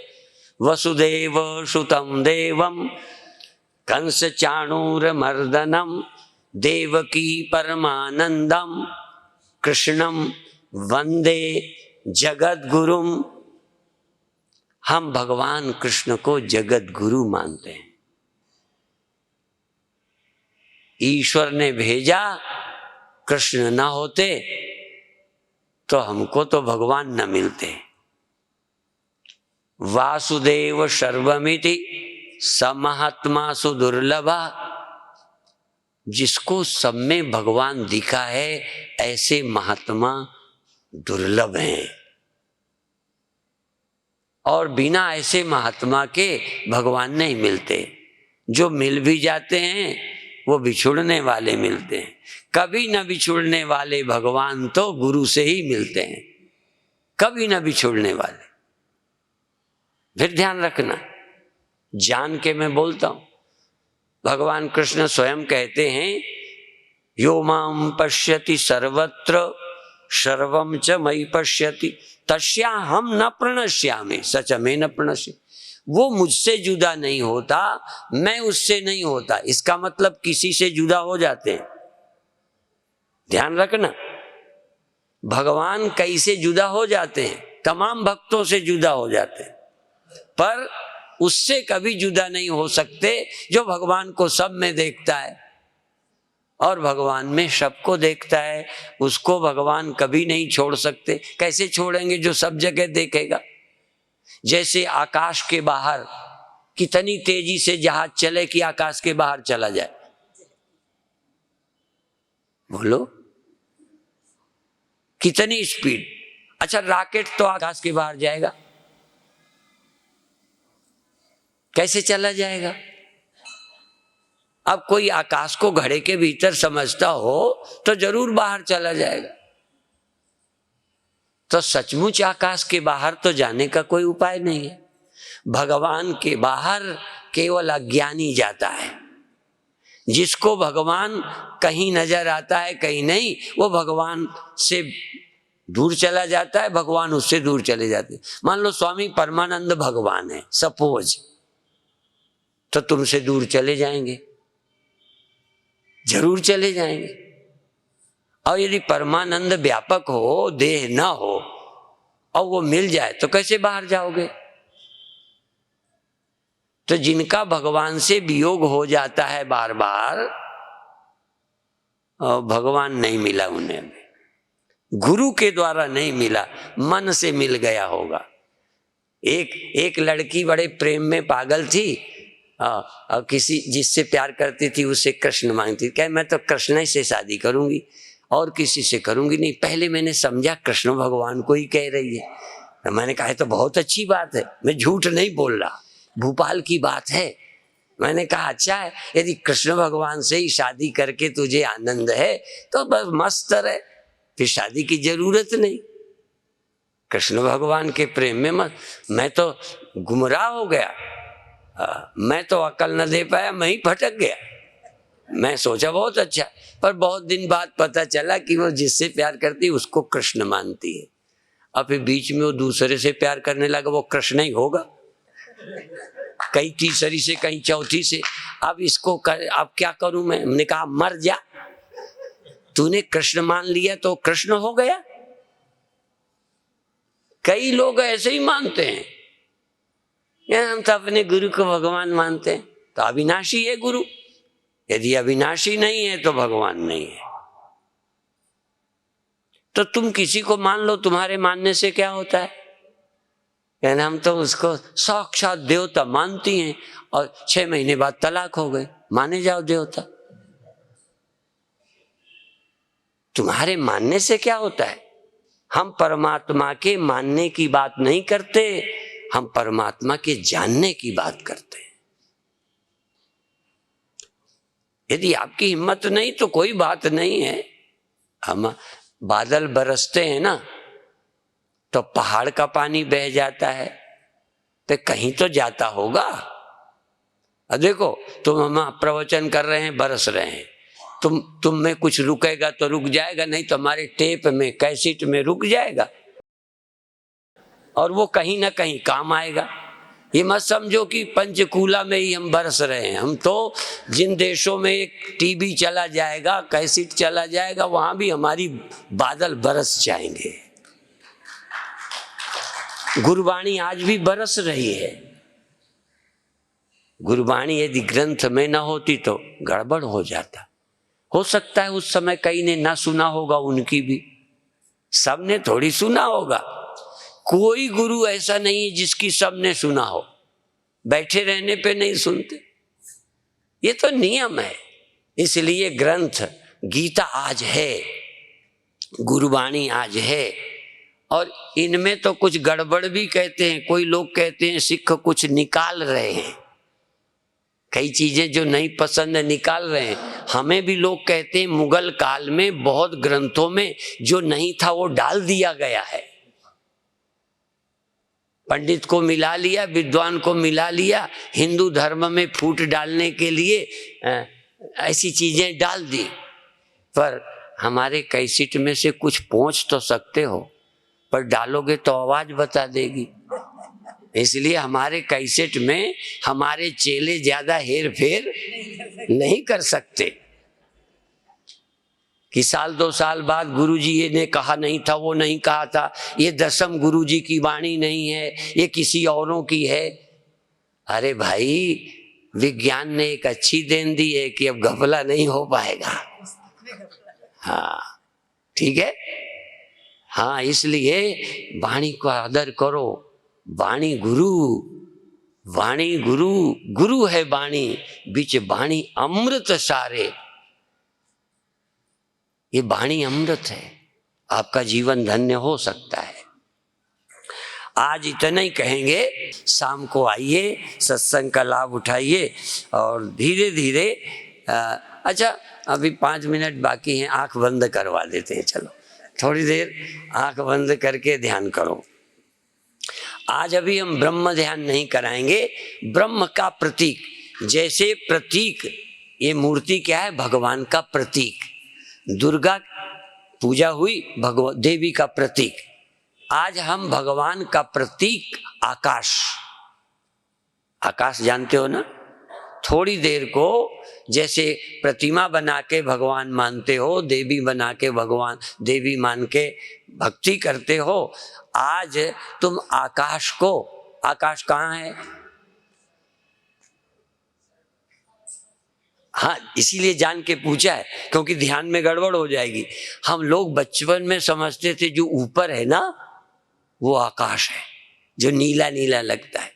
वसुदेव सुतम देवम कंस चाणूर मर्दनम देवकी परमानंदम कृष्णम वंदे जगत गुरुम। हम भगवान कृष्ण को जगत गुरु मानते हैं। ईश्वर ने भेजा, कृष्ण न होते तो हमको तो भगवान न मिलते। वासुदेव सर्वमिति समहात्मा सुदुर्लभा। जिसको सब में भगवान दिखा है ऐसे महात्मा दुर्लभ हैं, और बिना ऐसे महात्मा के भगवान नहीं मिलते। जो मिल भी जाते हैं वो बिछुड़ने वाले मिलते हैं। कभी न बिछुड़ने वाले भगवान तो गुरु से ही मिलते हैं, कभी न बिछुड़ने वाले। फिर ध्यान रखना, जान के मैं बोलता हूं, भगवान कृष्ण स्वयं कहते हैं यो माम पश्यति सर्वत्र सर्वम च मयि पश्यति तस्या हम न प्रणश्यामि सच में न प्रणश्य। वो मुझसे जुदा नहीं होता, मैं उससे नहीं होता। इसका मतलब किसी से जुदा हो जाते हैं। ध्यान रखना, भगवान कई से जुदा हो जाते हैं, तमाम भक्तों से जुदा हो जाते हैं, पर उससे कभी जुदा नहीं हो सकते जो भगवान को सब में देखता है और भगवान में सबको देखता है। उसको भगवान कभी नहीं छोड़ सकते। कैसे छोड़ेंगे जो सब जगह देखेगा? जैसे आकाश के बाहर कितनी तेजी से जहाज चले कि आकाश के बाहर चला जाए, बोलो कितनी स्पीड। अच्छा, रॉकेट तो आकाश के बाहर जाएगा, कैसे चला जाएगा? अब कोई आकाश को घड़े के भीतर समझता हो तो जरूर बाहर चला जाएगा। तो सचमुच आकाश के बाहर तो जाने का कोई उपाय नहीं है। भगवान के बाहर केवल अज्ञानी जाता है। जिसको भगवान कहीं नजर आता है कहीं नहीं, वो भगवान से दूर चला जाता है, भगवान उससे दूर चले जाते हैं। मान लो स्वामी परमानंद भगवान है सपोज, तो तुमसे दूर चले जाएंगे, जरूर चले जाएंगे। और यदि परमानंद व्यापक हो, देह न हो और वो मिल जाए तो कैसे बाहर जाओगे? तो जिनका भगवान से वियोग हो जाता है बार बार, और भगवान नहीं मिला उन्हें, गुरु के द्वारा नहीं मिला, मन से मिल गया होगा। एक लड़की बड़े प्रेम में पागल थी, और किसी जिससे प्यार करती थी उससे कृष्ण मांगती थी। कहे मैं तो कृष्ण ही से शादी करूंगी और किसी से करूंगी नहीं। पहले मैंने समझा कृष्ण भगवान को ही कह रही है, तो मैंने कहा तो बहुत अच्छी बात है, मैं झूठ नहीं बोल रहा, भोपाल की बात है। मैंने कहा अच्छा है, यदि कृष्ण भगवान से ही शादी करके तुझे आनंद है तो बस मस्त रहे, फिर शादी की जरूरत नहीं। कृष्ण भगवान के प्रेम में मत, मैं तो गुमराह हो गया, मैं तो अकल न दे पाया, मैं ही भटक गया। मैं सोचा बहुत अच्छा, पर बहुत दिन बाद पता चला कि वो जिससे प्यार करती है उसको कृष्ण मानती है। अब फिर बीच में वो दूसरे से प्यार करने लगा, वो कृष्ण ही होगा, कहीं तीसरी से कहीं चौथी से। अब इसको अब क्या करूं मैं? हमने कहा मर जा, तूने कृष्ण मान लिया तो कृष्ण हो गया। कई लोग ऐसे ही मानते हैं, यार हम तो अपने गुरु को भगवान मानते हैं, तो अविनाशी है गुरु। यदि अविनाशी नहीं है तो भगवान नहीं है। तो तुम किसी को मान लो, तुम्हारे मानने से क्या होता है? यानी हम तो उसको साक्षात देवता मानती हैं और 6 महीने बाद तलाक हो गई, माने जाओ देवता। तुम्हारे मानने से क्या होता है? हम परमात्मा के मानने की बात नहीं करते, हम परमात्मा के जानने की बात करते हैं। यदि आपकी हिम्मत नहीं तो कोई बात नहीं है। हम बादल बरसते हैं ना तो पहाड़ का पानी बह जाता है, तो कहीं तो जाता होगा। अब देखो तुम हम प्रवचन कर रहे हैं, बरस रहे हैं, तुम में कुछ रुकेगा तो रुक जाएगा, नहीं तो हमारे टेप में कैसेट में रुक जाएगा और वो कहीं ना कहीं काम आएगा। ये मत समझो कि पंचकूला में ही हम बरस रहे हैं। हम तो जिन देशों में एक टीवी चला जाएगा, कैसेट चला जाएगा, वहां भी हमारी बादल बरस जाएंगे। गुरबाणी आज भी बरस रही है। गुरबाणी यदि ग्रंथ में न होती तो गड़बड़ हो जाता। हो सकता है उस समय कई ने ना सुना होगा, उनकी भी, सबने थोड़ी सुना होगा। कोई गुरु ऐसा नहीं है जिसकी सबने सुना हो, बैठे रहने पे नहीं सुनते, ये तो नियम है। इसलिए ग्रंथ गीता आज है, गुरबाणी आज है, और इनमें तो कुछ गड़बड़ भी कहते हैं। कोई लोग कहते हैं सिख कुछ निकाल रहे हैं, कई चीजें जो नहीं पसंद है निकाल रहे हैं। हमें भी लोग कहते हैं मुगल काल में बहुत ग्रंथों में जो नहीं था वो डाल दिया गया है। पंडित को मिला लिया, विद्वान को मिला लिया, हिंदू धर्म में फूट डालने के लिए ऐसी चीजें डाल दी। पर हमारे कैसेट में से कुछ पहुंच तो सकते हो, पर डालोगे तो आवाज बता देगी। इसलिए हमारे कैसेट में हमारे चेले ज्यादा हेर फेर नहीं कर सकते कि साल 2 साल बाद गुरुजी ये ने कहा नहीं था, वो नहीं कहा था, ये 10वीं गुरुजी की वाणी नहीं है, ये किसी औरों की है। अरे भाई, विज्ञान ने एक अच्छी देन दी है कि अब घपला नहीं हो पाएगा। हाँ ठीक है। हाँ, इसलिए वाणी का आदर करो। वाणी गुरु, वाणी गुरु, गुरु है वाणी, बीच वाणी अमृत सारे। ये वाणी अमृत है, आपका जीवन धन्य हो सकता है। आज इतना ही कहेंगे, शाम को आइए, सत्संग का लाभ उठाइए और धीरे धीरे अच्छा अभी 5 मिनट बाकी हैं, आंख बंद करवा देते हैं। चलो थोड़ी देर आंख बंद करके ध्यान करो। आज अभी हम ब्रह्म ध्यान नहीं कराएंगे। ब्रह्म का प्रतीक, जैसे प्रतीक, ये मूर्ति क्या है? भगवान का प्रतीक। दुर्गा पूजा हुई, देवी का प्रतीक। आज हम भगवान का प्रतीक आकाश, आकाश जानते हो ना? थोड़ी देर को जैसे प्रतिमा बना के भगवान मानते हो, देवी बना के भगवान देवी मान के भक्ति करते हो, आज तुम आकाश को, आकाश कहाँ है? हाँ, इसीलिए जान के पूछा है क्योंकि ध्यान में गड़बड़ हो जाएगी। हम लोग बचपन में समझते थे जो ऊपर है ना वो आकाश है, जो नीला नीला लगता है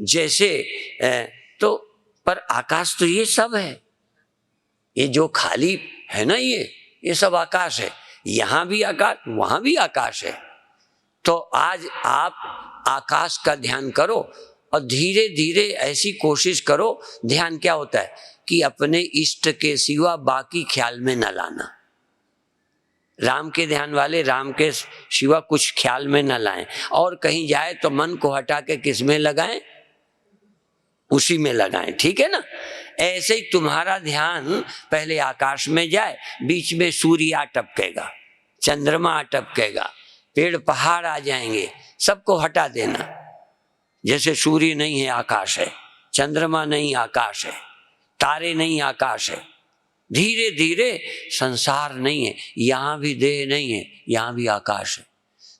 जैसे तो, पर आकाश तो ये सब है। ये जो खाली है ना, ये सब आकाश है। यहां भी आकाश, वहां भी आकाश है। तो आज आप आकाश का ध्यान करो और धीरे धीरे ऐसी कोशिश करो। ध्यान क्या होता है कि अपने इष्ट के सिवा बाकी ख्याल में न लाना। राम के ध्यान वाले राम के सिवा कुछ ख्याल में न लाएं, और कहीं जाए तो मन को हटा के किस में लगाएं? उसी में लगाएं। ठीक है ना? ऐसे ही तुम्हारा ध्यान पहले आकाश में जाए, बीच में सूर्य आ टपकेगा, चंद्रमा आ टपकेगा, पेड़ पहाड़ आ जाएंगे, सबको हटा देना। जैसे सूर्य नहीं है आकाश है, चंद्रमा नहीं आकाश है, तारे नहीं आकाश है। धीरे धीरे संसार नहीं है, यहां भी देह नहीं है, यहां भी आकाश है।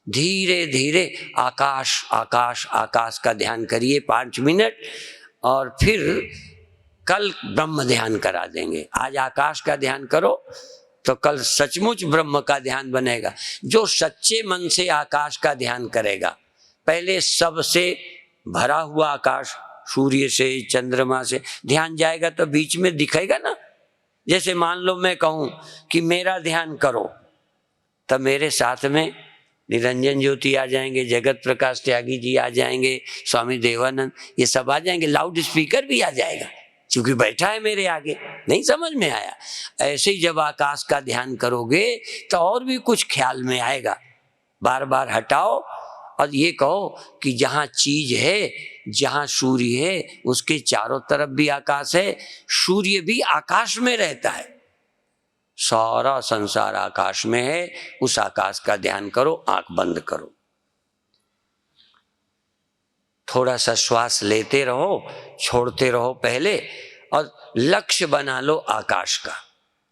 धीरे धीरे आकाश आकाश आकाश का ध्यान करिए 5 मिनट, और फिर कल ब्रह्म ध्यान करा देंगे। आज आकाश का ध्यान करो तो कल सचमुच ब्रह्म का ध्यान बनेगा। जो सच्चे मन से आकाश का ध्यान करेगा, पहले सबसे भरा हुआ आकाश, सूर्य से चंद्रमा से ध्यान जाएगा तो बीच में दिखेगा ना। जैसे मान लो मैं कहूं कि मेरा ध्यान करो, तब मेरे साथ में निरंजन ज्योति आ जाएंगे, जगत प्रकाश त्यागी जी आ जाएंगे, स्वामी देवानंद, ये सब आ जाएंगे, लाउड स्पीकर भी आ जाएगा, क्योंकि बैठा है मेरे आगे, नहीं समझ में आया। ऐसे ही जब आकाश का ध्यान करोगे तो और भी कुछ ख्याल में आएगा। बार बार हटाओ और ये कहो कि जहाँ चीज है, जहाँ सूर्य है, उसके चारों तरफ भी आकाश है, सूर्य भी आकाश में रहता है, सारा संसार आकाश में है। उस आकाश का ध्यान करो, आंख बंद करो, थोड़ा सा श्वास लेते रहो, छोड़ते रहो पहले, और लक्ष्य बना लो आकाश का।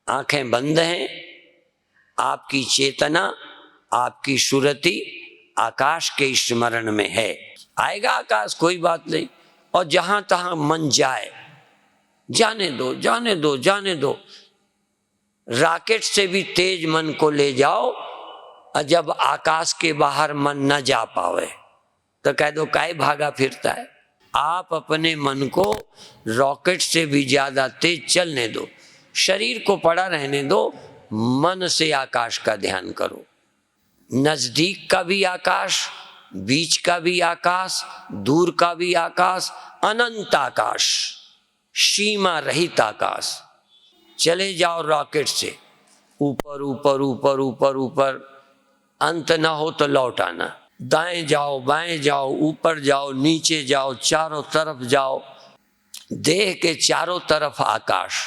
आंखें बंद हैं, आपकी चेतना, आपकी सुरति आकाश के स्मरण में है। आएगा आकाश, कोई बात नहीं। और जहां तहां मन जाए, जाने दो, जाने दो, जाने दो। रॉकेट से भी तेज मन को ले जाओ, और जब आकाश के बाहर मन न जा पावे तो कह दो काहे भागा फिरता है। आप अपने मन को रॉकेट से भी ज्यादा तेज चलने दो, शरीर को पड़ा रहने दो, मन से आकाश का ध्यान करो। नजदीक का भी आकाश, बीच का भी आकाश, दूर का भी आकाश, अनंत आकाश, सीमा रहित आकाश। चले जाओ रॉकेट से, ऊपर ऊपर ऊपर ऊपर ऊपर, अंत ना हो तो लौट आना। दाएं जाओ, बाएं जाओ, ऊपर जाओ, नीचे जाओ, चारों तरफ जाओ। देह के चारों तरफ आकाश,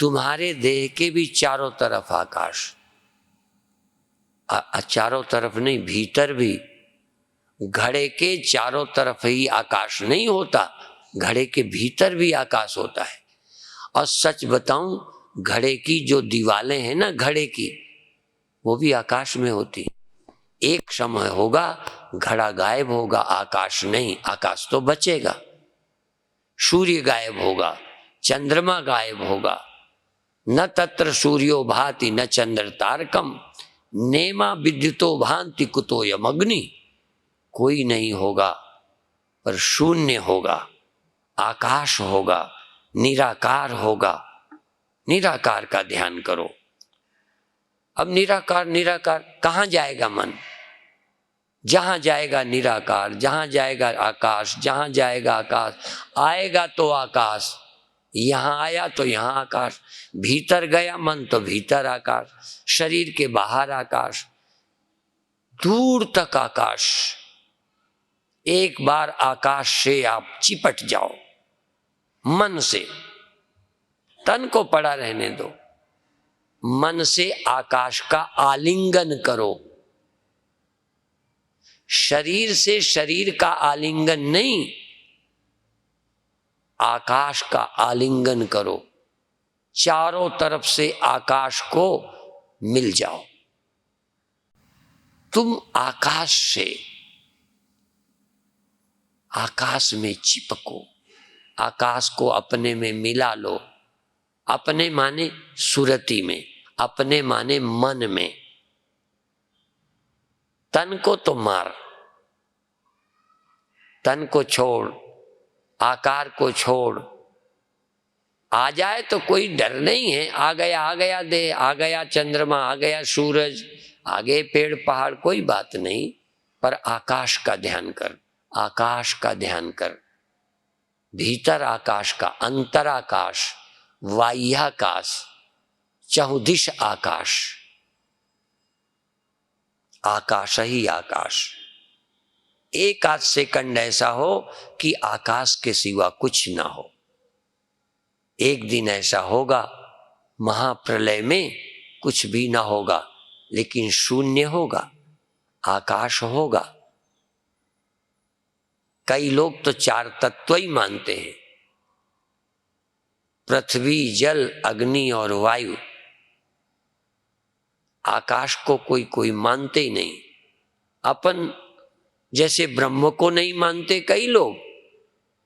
तुम्हारे देह के भी चारों तरफ आकाश। चारों तरफ नहीं, भीतर भी। घड़े के चारों तरफ ही आकाश नहीं होता, घड़े के भीतर भी आकाश होता है। और सच बताऊं, घड़े की जो दीवारें हैं ना घड़े की, वो भी आकाश में होती। एक समय होगा घड़ा गायब होगा, आकाश नहीं, आकाश तो बचेगा। सूर्य गायब होगा, चंद्रमा गायब होगा। न तत्र सूर्यो भाति न चंद्र तारकम, नेमा विद्युतो भांति कुतोयम अग्नि। कोई नहीं होगा, पर शून्य होगा, आकाश होगा, निराकार होगा। निराकार का ध्यान करो। अब निराकार, निराकार कहाँ जाएगा मन? जहां जाएगा निराकार, जहां जाएगा आकाश, जहां जाएगा आकाश। आएगा तो आकाश, यहां आया तो यहां आकाश, भीतर गया मन तो भीतर आकाश, शरीर के बाहर आकाश, दूर तक आकाश। एक बार आकाश से आप चिपट जाओ, मन से, तन को पड़ा रहने दो, मन से आकाश का आलिंगन करो। शरीर से शरीर का आलिंगन नहीं, आकाश का आलिंगन करो। चारों तरफ से आकाश को मिल जाओ। तुम आकाश से, आकाश में चिपको, आकाश को अपने में मिला लो। अपने माने सुरति में, अपने माने मन में। तन को तो मार, तन को छोड़, आकार को छोड़। आ जाए तो कोई डर नहीं है, आ गया देह, आ गया चंद्रमा, आ गया सूरज, आ गए पेड़ पहाड़, कोई बात नहीं। पर आकाश का ध्यान कर, आकाश का ध्यान कर। भीतर आकाश का, अंतराकाश, बाह्याकाश, चहुदिश आकाश, आकाश ही आकाश। एक आध सेकंड ऐसा हो कि आकाश के सिवा कुछ ना हो। एक दिन ऐसा होगा, महाप्रलय में कुछ भी ना होगा, लेकिन शून्य होगा, आकाश होगा। कई लोग तो चार तत्व ही मानते हैं, पृथ्वी, जल, अग्नि और वायु। आकाश को कोई कोई मानते ही नहीं। अपन जैसे ब्रह्म को नहीं मानते, कई लोग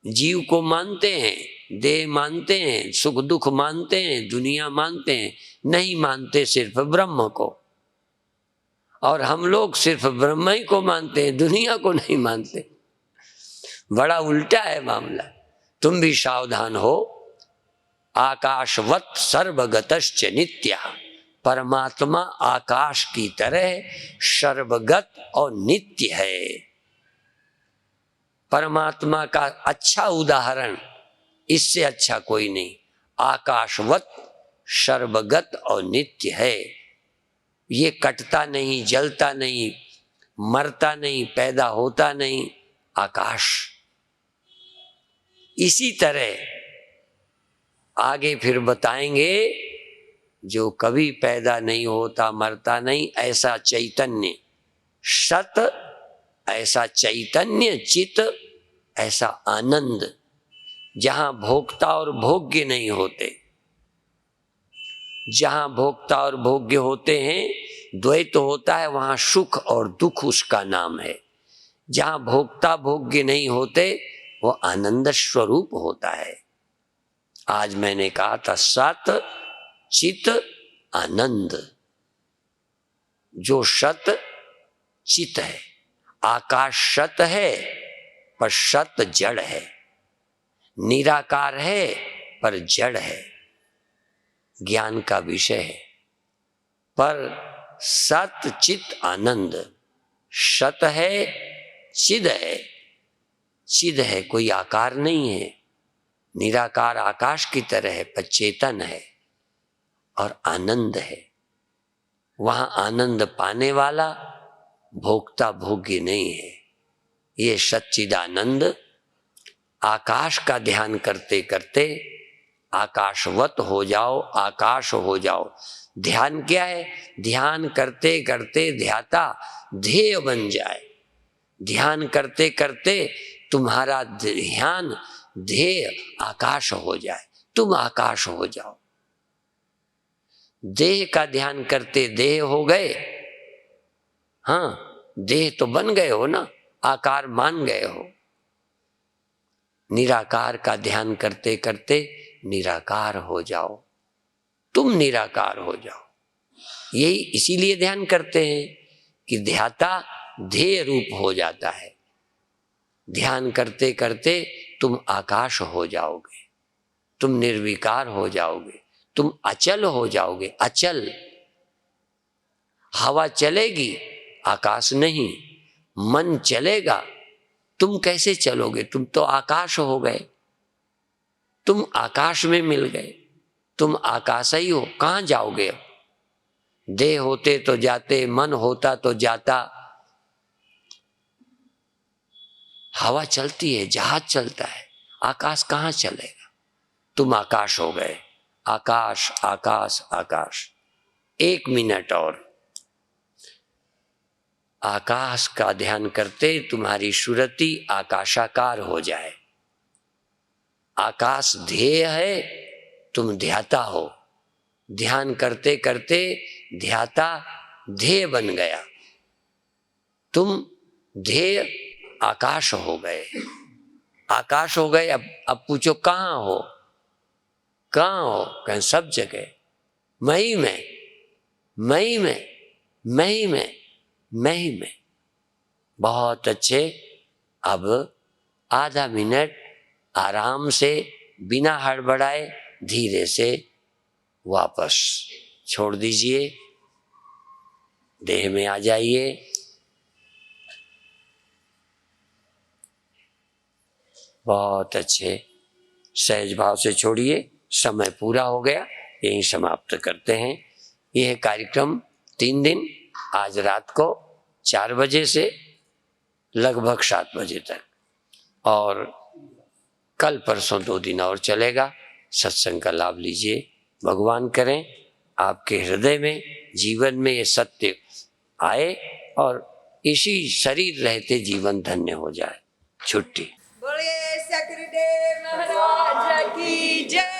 जीव को मानते हैं, देह मानते हैं, सुख दुख मानते हैं, दुनिया मानते हैं, नहीं मानते सिर्फ ब्रह्म को। और हम लोग सिर्फ ब्रह्म ही को मानते हैं, दुनिया को नहीं मानते। बड़ा उल्टा है मामला। तुम भी सावधान हो। आकाशवत सर्वगतश्च नित्यः, परमात्मा आकाश की तरह सर्वगत और नित्य है। परमात्मा का अच्छा उदाहरण इससे अच्छा कोई नहीं। आकाशवत सर्वगत और नित्य है। ये कटता नहीं, जलता नहीं, मरता नहीं, पैदा होता नहीं, आकाश। इसी तरह आगे फिर बताएंगे जो कभी पैदा नहीं होता, मरता नहीं, ऐसा चैतन्य सत, ऐसा चैतन्य चित, ऐसा आनंद, जहां भोक्ता और भोग्य नहीं होते। जहां भोक्ता और भोग्य होते हैं, द्वैत होता है, वहां सुख और दुख उसका नाम है। जहां भोक्ता भोग्य नहीं होते, वो आनंद स्वरूप होता है। आज मैंने कहा था सत चित आनंद। जो सत चित है, आकाश सत है पर सत जड़ है, निराकार है पर जड़ है, ज्ञान का विषय है। पर सत चित आनंद, सत है, चिद है। चिद है, कोई आकार नहीं है, निराकार आकाश की तरह है, पर चेतन है और आनंद है। वहां आनंद पाने वाला भोक्ता भोग्य नहीं है। ये सच्चिदानंद आकाश का ध्यान करते करते आकाशवत हो जाओ, आकाश हो जाओ। ध्यान क्या है? ध्यान करते करते ध्याता ध्येय बन जाए। ध्यान करते करते तुम्हारा ध्यान ध्येय आकाश हो जाए, तुम आकाश हो जाओ। देह का ध्यान करते देह हो गए, हाँ देह तो बन गए हो ना, आकार मान गए हो। निराकार का ध्येन करते करते निराकार हो जाओ, तुम निराकार हो जाओ। यही इसीलिए ध्यान करते हैं कि ध्याता ध्येय रूप हो जाता है। ध्यान करते करते तुम आकाश हो जाओगे, तुम निर्विकार हो जाओगे, तुम अचल हो जाओगे। अचल, हवा चलेगी, आकाश नहीं। मन चलेगा, तुम कैसे चलोगे? तुम तो आकाश हो गए, तुम आकाश में मिल गए, तुम आकाश ही हो। कहाँ जाओगे अब? देह होते तो जाते, मन होता तो जाता। हवा चलती है, जहाज चलता है, आकाश कहाँ चलेगा? तुम आकाश हो गए। आकाश आकाश आकाश। 1 मिनट और आकाश का ध्यान करते तुम्हारी सुरति आकाशाकार हो जाए। आकाश ध्येय है, तुम ध्याता हो। ध्यान करते करते ध्याता ध्येय बन गया, तुम ध्येय आकाश हो गए। आकाश हो गए। अब पूछो कहाँ हो? कहाँ हो? कहीं सब जगह, मैं ही में, मैं ही में, मैं ही में, मैं ही में। बहुत अच्छे। अब आधा मिनट आराम से, बिना हड़बड़ाए, धीरे से वापस छोड़ दीजिए, देह में आ जाइए। बहुत अच्छे, सहज भाव से छोड़िए। समय पूरा हो गया, यहीं समाप्त करते हैं। यह कार्यक्रम 3 दिन, आज रात को 4 बजे से लगभग 7 बजे तक, और कल परसों 2 दिन और चलेगा। सत्संग का लाभ लीजिए। भगवान करें आपके हृदय में, जीवन में ये सत्य आए और इसी शरीर रहते जीवन धन्य हो जाए। छुट्टी। बोलिए सकृदेव महाराज की जय।